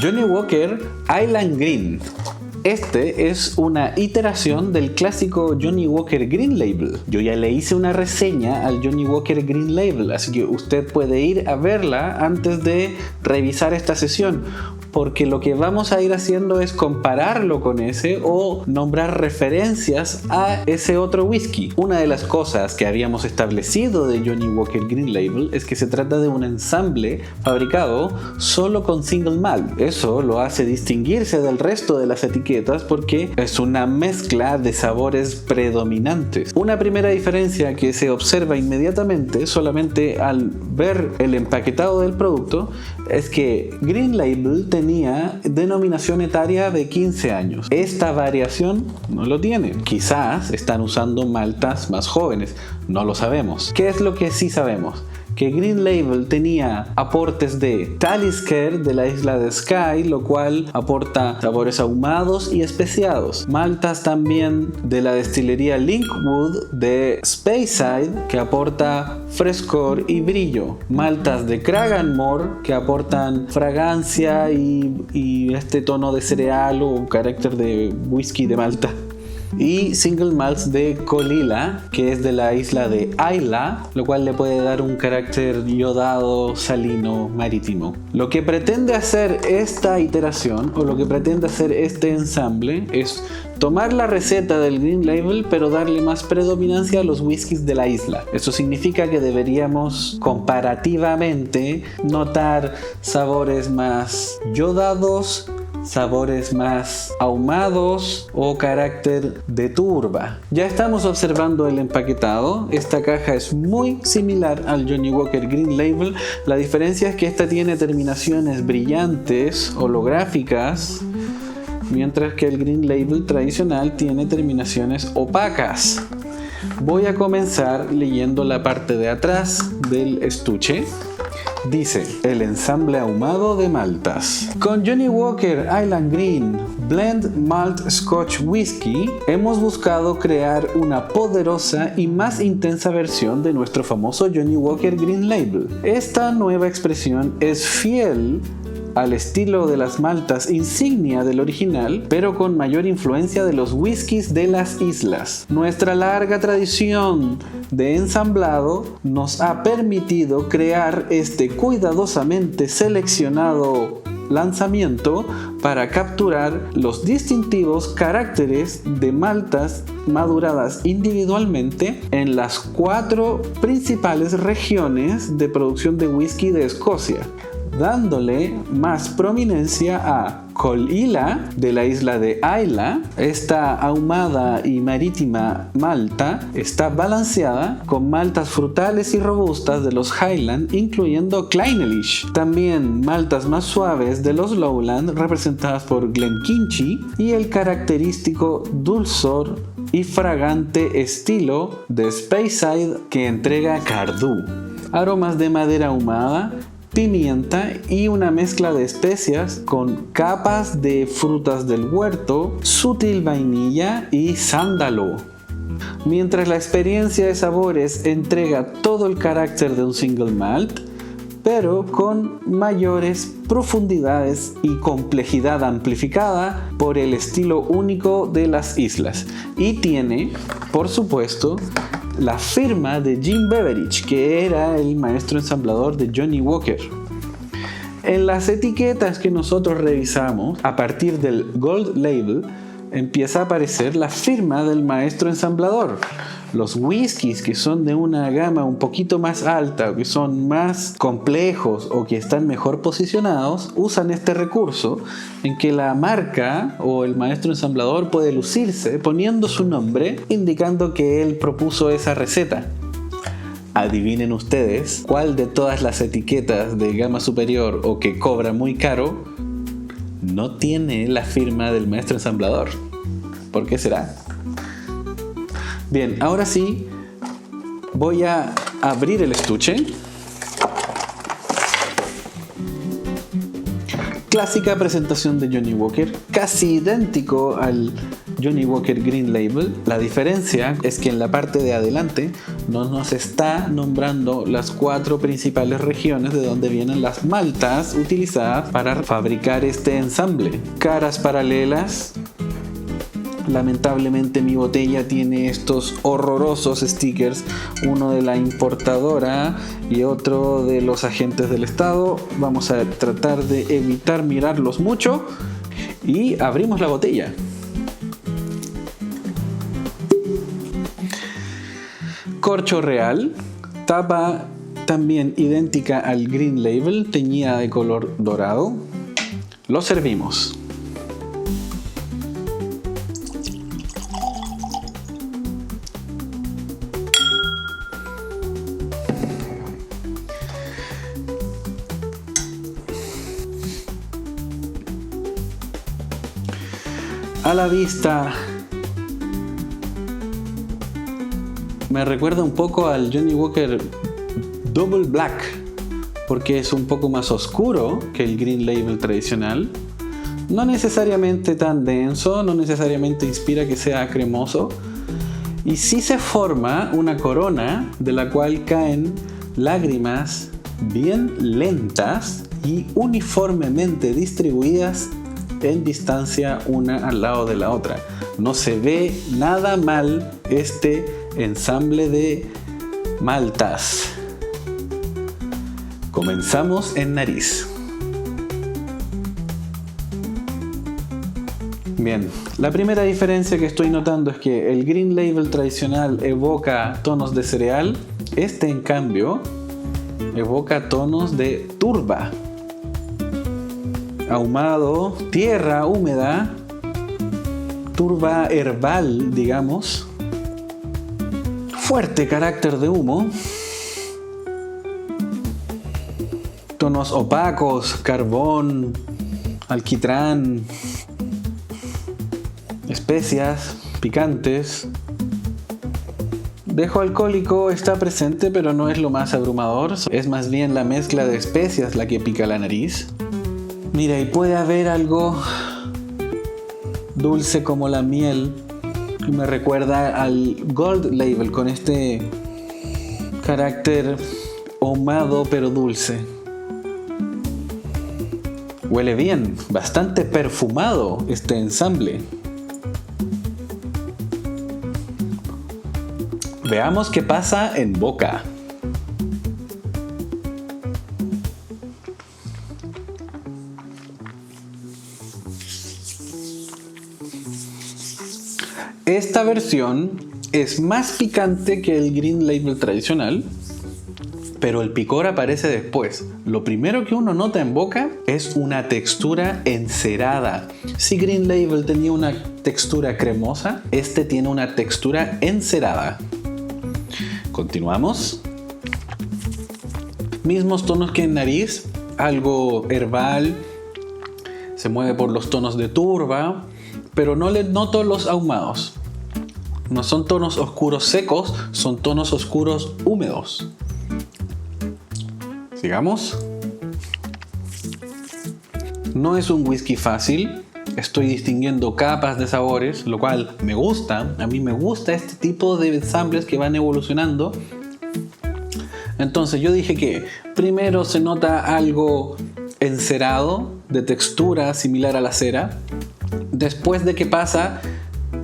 Johnnie Walker Island Green. Este es una iteración del clásico Johnnie Walker Green Label. Yo ya le hice una reseña al Johnnie Walker Green Label, así que usted puede ir a verla antes de revisar esta sesión, porque lo que vamos a ir haciendo es compararlo con ese o nombrar referencias a ese otro whisky. Una de las cosas que habíamos establecido de Johnnie Walker Green Label es que se trata de un ensamble fabricado solo con single malt. Eso lo hace distinguirse del resto de las etiquetas porque es una mezcla de sabores predominantes. Una primera diferencia que se observa inmediatamente solamente al ver el empaquetado del producto es que Green Label tenía denominación etaria de 15 años. Esta variación no lo tiene. Quizás están usando maltas más jóvenes, no lo sabemos. ¿Qué es lo que sí sabemos? Que Green Label tenía aportes de Talisker de la isla de Skye, lo cual aporta sabores ahumados y especiados. Maltas también de la destilería Linkwood de Speyside, que aporta frescor y brillo. Maltas de Cragganmore, que aportan fragancia y este tono de cereal o carácter de whisky de Malta. Y single malts de Colilla, que es de la isla de Islay, lo cual le puede dar un carácter yodado, salino, marítimo. Lo que pretende hacer esta iteración o lo que pretende hacer este ensamble es tomar la receta del Green Label pero darle más predominancia a los whiskies de la isla. Eso significa que deberíamos comparativamente notar sabores más yodados, sabores más ahumados o carácter de turba. Ya estamos observando el empaquetado. Esta caja es muy similar al Johnnie Walker Green Label. La diferencia es que esta tiene terminaciones brillantes, holográficas, mientras que el Green Label tradicional tiene terminaciones opacas. Voy a comenzar leyendo la parte de atrás del estuche. Dice, el ensamble ahumado de maltas. Con Johnnie Walker Island Green Blend Malt Scotch Whisky hemos buscado crear una poderosa y más intensa versión de nuestro famoso Johnnie Walker Green Label. Esta nueva expresión es fiel al estilo de las maltas insignia del original, pero con mayor influencia de los whiskies de las islas. Nuestra larga tradición de ensamblado nos ha permitido crear este cuidadosamente seleccionado lanzamiento para capturar los distintivos caracteres de maltas maduradas individualmente en las 4 principales regiones de producción de whisky de Escocia, dándole más prominencia a Colilla de la isla de Islay. Esta ahumada y marítima malta está balanceada con maltas frutales y robustas de los Highland, incluyendo Clynelish. También maltas más suaves de los Lowland, representadas por Glenkinchie, y el característico dulzor y fragante estilo de Speyside que entrega Cardhu. Aromas de madera ahumada, pimienta y una mezcla de especias con capas de frutas del huerto, sutil vainilla y sándalo. Mientras la experiencia de sabores entrega todo el carácter de un single malt, pero con mayores profundidades y complejidad amplificada por el estilo único de las islas. Y tiene, por supuesto, la firma de Jim Beveridge, que era el maestro ensamblador de Johnnie Walker. En las etiquetas que nosotros revisamos, a partir del Gold Label, empieza a aparecer la firma del maestro ensamblador. Los whiskies que son de una gama un poquito más alta, o que son más complejos o que están mejor posicionados, usan este recurso en que la marca o el maestro ensamblador puede lucirse poniendo su nombre, indicando que él propuso esa receta. Adivinen ustedes cuál de todas las etiquetas de gama superior o que cobra muy caro no tiene la firma del maestro ensamblador. ¿Por qué será? Bien, ahora sí voy a abrir el estuche. Clásica presentación de Johnnie Walker, casi idéntico al Johnnie Walker Green Label. La diferencia es que en la parte de adelante no nos está nombrando las 4 principales regiones de donde vienen las maltas utilizadas para fabricar este ensamble. Caras paralelas. Lamentablemente mi botella tiene estos horrorosos stickers, uno de la importadora y otro de los agentes del Estado. Vamos a tratar de evitar mirarlos mucho y abrimos la botella. Corcho real, tapa también idéntica al Green Label, teñida de color dorado. Lo servimos. A la vista me recuerda un poco al Johnnie Walker Double Black, porque es un poco más oscuro que el Green Label tradicional. No necesariamente tan denso, no necesariamente inspira que sea cremoso. Y sí se forma una corona de la cual caen lágrimas bien lentas y uniformemente distribuidas en distancia una al lado de la otra. No se ve nada mal este ensamble de maltas. Comenzamos en nariz. Bien, la primera diferencia que estoy notando es que el Green Label tradicional evoca tonos de cereal. Este, en cambio, evoca tonos de turba. Ahumado, tierra húmeda, turba herbal, digamos. Fuerte carácter de humo. Tonos opacos, carbón, alquitrán, especias, picantes. Dejo alcohólico está presente, pero no es lo más abrumador. Es más bien la mezcla de especias la que pica la nariz. Mira, y puede haber algo dulce como la miel, que me recuerda al Gold Label, con este carácter ahumado pero dulce. Huele bien, bastante perfumado este ensamble. Veamos qué pasa en boca. Esta versión es más picante que el Green Label tradicional, pero el picor aparece después. Lo primero que uno nota en boca es una textura encerada. Si Green Label tenía una textura cremosa, este tiene una textura encerada. Continuamos. Mismos tonos que en nariz, algo herbal, se mueve por los tonos de turba, pero no le noto los ahumados. No son tonos oscuros secos, son tonos oscuros húmedos. Sigamos. No es un whisky fácil. Estoy distinguiendo capas de sabores, lo cual me gusta. A mí me gusta este tipo de ensambles que van evolucionando. Entonces yo dije que primero se nota algo encerado, de textura similar a la cera. Después de que pasa,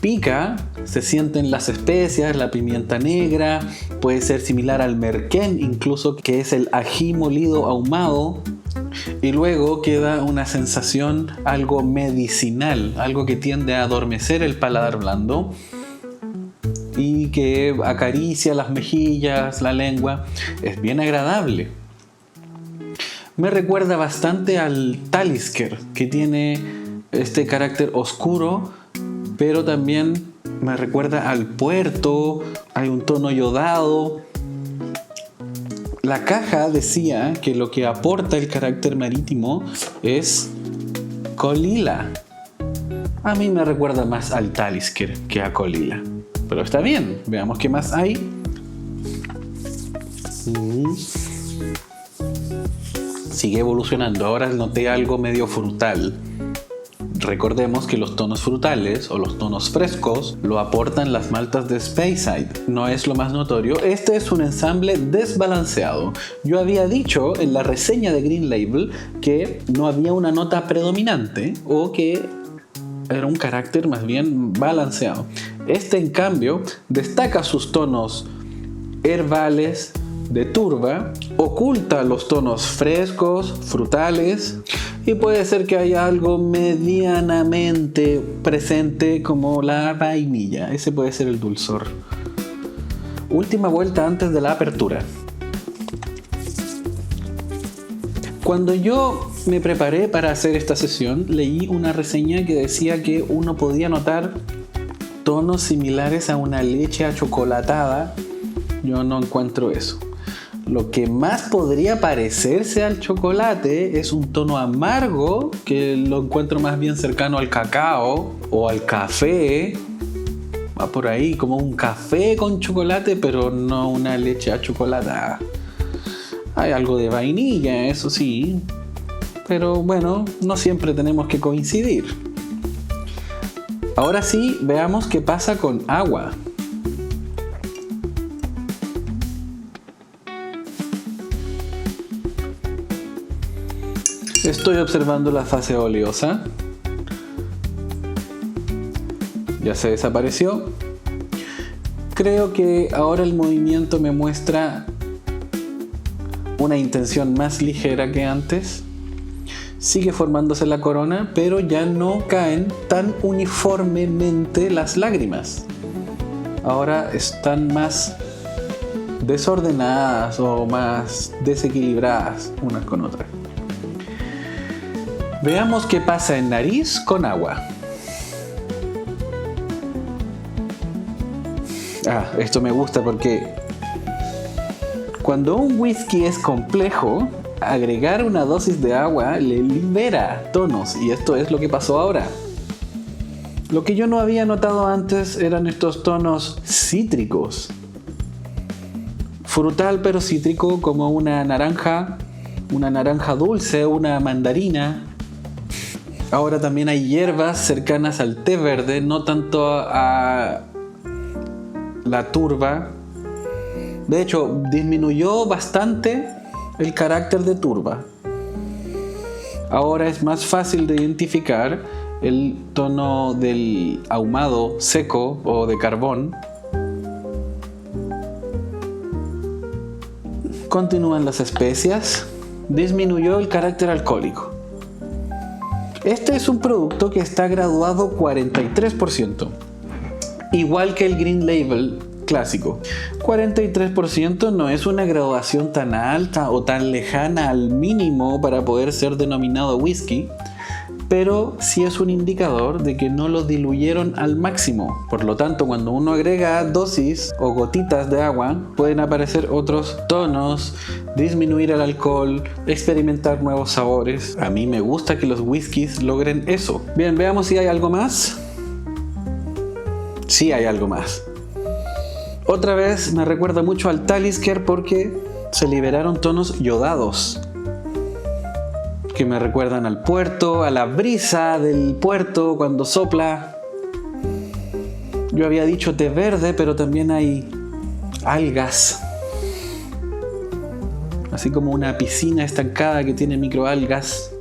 pica, se sienten las especias, la pimienta negra, puede ser similar al merquén incluso, que es el ají molido ahumado. Y luego queda una sensación algo medicinal, algo que tiende a adormecer el paladar blando y que acaricia las mejillas, la lengua. Es bien agradable. Me recuerda bastante al Talisker, que tiene este carácter oscuro, pero también me recuerda al puerto. Hay un tono yodado. La caja decía que lo que aporta el carácter marítimo es colila. A mí me recuerda más al Talisker que a colila, pero está bien. Veamos qué más hay. Sigue evolucionando. Ahora noté algo medio frutal, Recordemos que los tonos frutales o los tonos frescos lo aportan las maltas de Speyside. No es lo más notorio. Este es un ensamble desbalanceado. Yo había dicho en la reseña de Green Label que no había una nota predominante o que era un carácter más bien balanceado. Este, en cambio, destaca sus tonos herbales de turba, oculta los tonos frescos, frutales, y puede ser que haya algo medianamente presente como la vainilla. Ese puede ser el dulzor. Última vuelta antes de la apertura. Cuando yo me preparé para hacer esta sesión, leí una reseña que decía que uno podía notar tonos similares a una leche achocolatada. Yo no encuentro eso. Lo que más podría parecerse al chocolate es un tono amargo, que lo encuentro más bien cercano al cacao o al café. Va por ahí, como un café con chocolate, pero no una leche achocolatada. Hay algo de vainilla, eso sí, pero bueno, no siempre tenemos que coincidir. Ahora sí, veamos qué pasa con agua. Estoy observando la fase oleosa. Ya se desapareció. Creo que ahora el movimiento me muestra una intención más ligera que antes. Sigue formándose la corona, pero ya no caen tan uniformemente las lágrimas. Ahora están más desordenadas o más desequilibradas unas con otras. Veamos qué pasa en nariz con agua. Esto me gusta porque cuando un whisky es complejo, agregar una dosis de agua le libera tonos, y esto es lo que pasó ahora. Lo que yo no había notado antes eran estos tonos cítricos. Frutal pero cítrico, como una naranja dulce, una mandarina. Ahora también hay hierbas cercanas al té verde, no tanto a la turba. De hecho, disminuyó bastante el carácter de turba. Ahora es más fácil de identificar el tono del ahumado seco o de carbón. Continúan las especias. Disminuyó el carácter alcohólico. Este es un producto que está graduado 43%, igual que el Green Label clásico. 43% no es una graduación tan alta o tan lejana al mínimo para poder ser denominado whisky, pero sí es un indicador de que no lo diluyeron al máximo. Por lo tanto, cuando uno agrega dosis o gotitas de agua, pueden aparecer otros tonos, disminuir el alcohol, experimentar nuevos sabores. A mí me gusta que los whiskies logren eso. Bien, veamos si hay algo más. Sí hay algo más. Otra vez me recuerda mucho al Talisker porque se liberaron tonos yodados que me recuerdan al puerto, a la brisa del puerto cuando sopla. Yo había dicho té verde, pero también hay algas, así como una piscina estancada que tiene microalgas.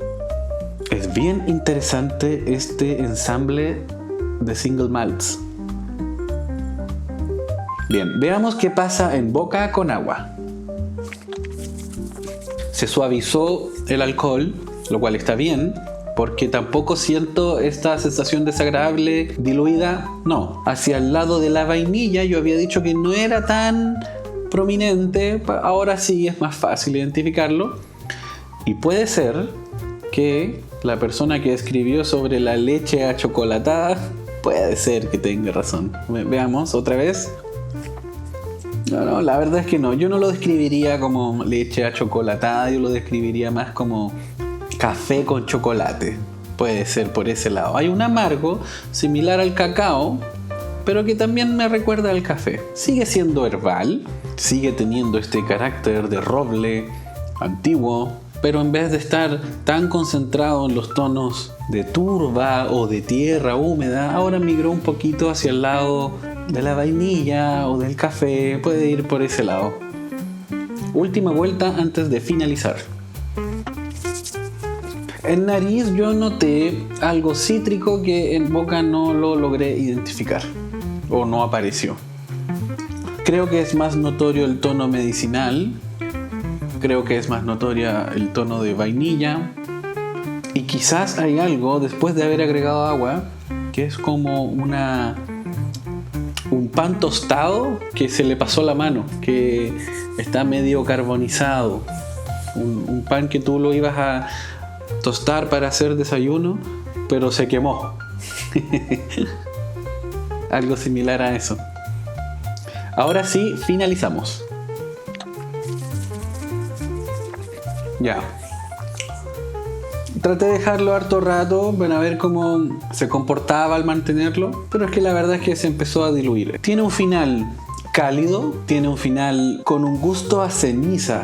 Es bien interesante este ensamble de single malts. Bien, veamos qué pasa en boca con agua. Se suavizó el alcohol, lo cual está bien, porque tampoco siento esta sensación desagradable diluida. No, hacia el lado de la vainilla yo había dicho que no era tan prominente. Ahora sí es más fácil identificarlo. Y puede ser que la persona que escribió sobre la leche achocolatada, puede ser que tenga razón. Veamos otra vez. No, la verdad es que no. Yo no lo describiría como leche achocolatada, yo lo describiría más como café con chocolate. Puede ser por ese lado. Hay un amargo similar al cacao, pero que también me recuerda al café. Sigue siendo herbal, sigue teniendo este carácter de roble antiguo, pero en vez de estar tan concentrado en los tonos de turba o de tierra húmeda, ahora migró un poquito hacia el lado de la vainilla o del café. Puede ir por ese lado. Última vuelta antes de finalizar. En nariz yo noté algo cítrico que en boca no lo logré identificar o no apareció. Creo que es más notorio el tono medicinal, creo que es más notoria el tono de vainilla y quizás hay algo después de haber agregado agua que es como un pan tostado que se le pasó la mano, que está medio carbonizado, un pan que tú lo ibas a tostar para hacer desayuno, pero se quemó. Algo similar a eso. Ahora sí, finalizamos. Ya. Traté de dejarlo harto rato para ver cómo se comportaba al mantenerlo, pero es que la verdad es que se empezó a diluir. Tiene un final cálido, tiene un final con un gusto a ceniza,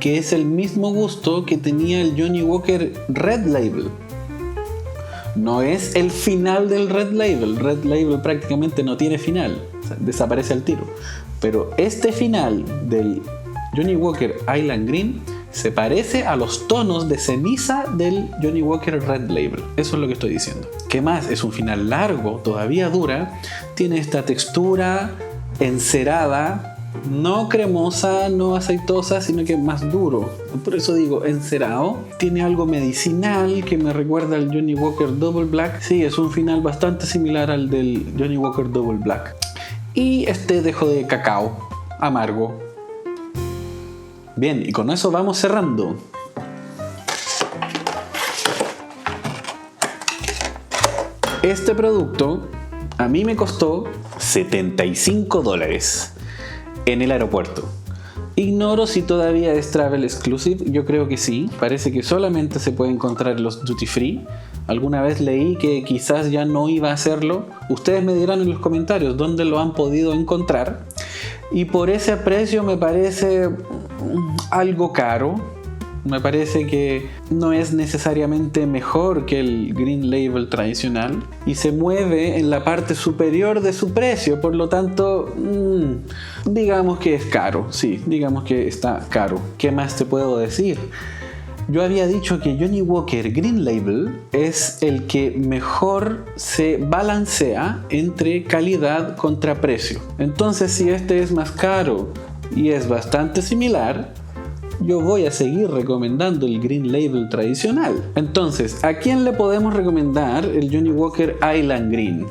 que es el mismo gusto que tenía el Johnnie Walker Red Label. No es el final del Red Label. Red Label prácticamente no tiene final, o sea, desaparece al tiro. Pero este final del Johnnie Walker Island Green se parece a los tonos de ceniza del Johnnie Walker Red Label. Eso es lo que estoy diciendo. ¿Qué más? Es un final largo, todavía dura. Tiene esta textura encerada, no cremosa, no aceitosa, sino que más duro. Por eso digo encerado. Tiene algo medicinal que me recuerda al Johnnie Walker Double Black. Sí, es un final bastante similar al del Johnnie Walker Double Black. Y este dejo de cacao amargo. Bien, y con eso vamos cerrando. Este producto a mí me costó $75 en el aeropuerto. Ignoro si todavía es Travel Exclusive, yo creo que sí. Parece que solamente se puede encontrar en los Duty Free. Alguna vez leí que quizás ya no iba a hacerlo. Ustedes me dirán en los comentarios dónde lo han podido encontrar. Y por ese precio me parece algo caro. Me parece que no es necesariamente mejor que el Green Label tradicional y se mueve en la parte superior de su precio, por lo tanto, digamos que es caro, sí, digamos que está caro. ¿Qué más te puedo decir? Yo había dicho que Johnnie Walker Green Label es el que mejor se balancea entre calidad contra precio. Entonces, si este es más caro y es bastante similar, yo voy a seguir recomendando el Green Label tradicional. Entonces, ¿a quién le podemos recomendar el Johnnie Walker Island Green?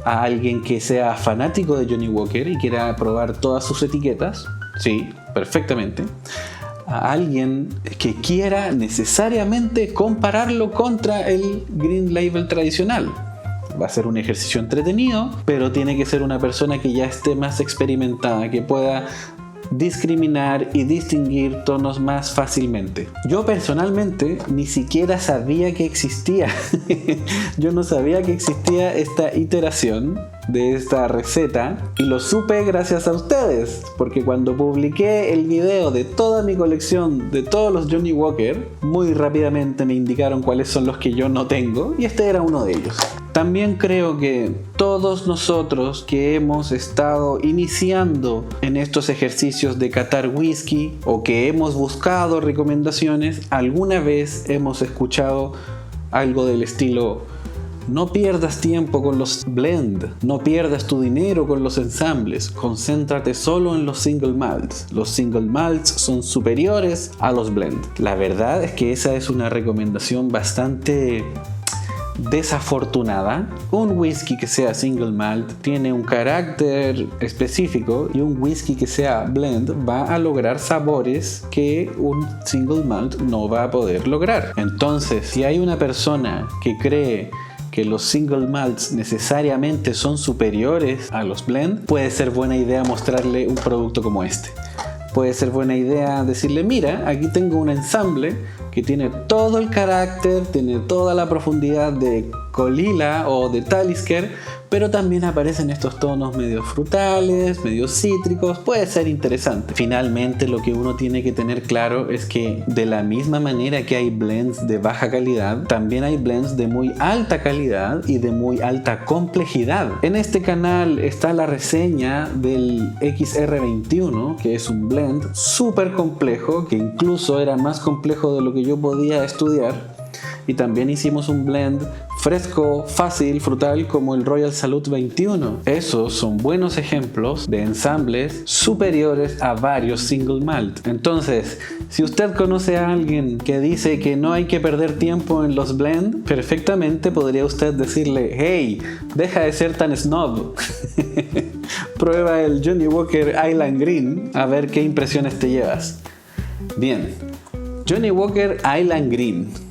¿A alguien que sea fanático de Johnnie Walker y quiera probar todas sus etiquetas? Sí, perfectamente. ¿A alguien que quiera necesariamente compararlo contra el Green Label tradicional? Va a ser un ejercicio entretenido, pero tiene que ser una persona que ya esté más experimentada, que pueda discriminar y distinguir tonos más fácilmente. Yo personalmente ni siquiera sabía que existía. Yo no sabía que existía esta iteración de esta receta y lo supe gracias a ustedes, porque cuando publiqué el video de toda mi colección de todos los Johnnie Walker, muy rápidamente me indicaron cuáles son los que yo no tengo y este era uno de ellos. También creo que todos nosotros que hemos estado iniciando en estos ejercicios de catar whisky o que hemos buscado recomendaciones, alguna vez hemos escuchado algo del estilo: no pierdas tiempo con los blend, no pierdas tu dinero con los ensambles, concéntrate solo en los single malts. Los single malts son superiores a los blend. La verdad es que esa es una recomendación bastante desafortunada. Un whisky que sea single malt tiene un carácter específico y un whisky que sea blend va a lograr sabores que un single malt no va a poder lograr. Entonces, si hay una persona que cree que los single malts necesariamente son superiores a los blend, puede ser buena idea mostrarle un producto como este. Puede ser buena idea decirle: mira, aquí tengo un ensamble que tiene todo el carácter, tiene toda la profundidad de Caol Ila o de Talisker, pero también aparecen estos tonos medio frutales, medio cítricos, puede ser interesante. Finalmente, lo que uno tiene que tener claro es que de la misma manera que hay blends de baja calidad, también hay blends de muy alta calidad y de muy alta complejidad. En este canal está la reseña del XR21, que es un blend súper complejo, que incluso era más complejo de lo que yo podía estudiar. Y también hicimos un blend fresco, fácil, frutal como el Royal Salute 21. Esos son buenos ejemplos de ensambles superiores a varios single malt. Entonces, si usted conoce a alguien que dice que no hay que perder tiempo en los blends, perfectamente podría usted decirle: hey, deja de ser tan snob. Prueba el Johnnie Walker Island Green a ver qué impresiones te llevas. Bien, Johnnie Walker Island Green.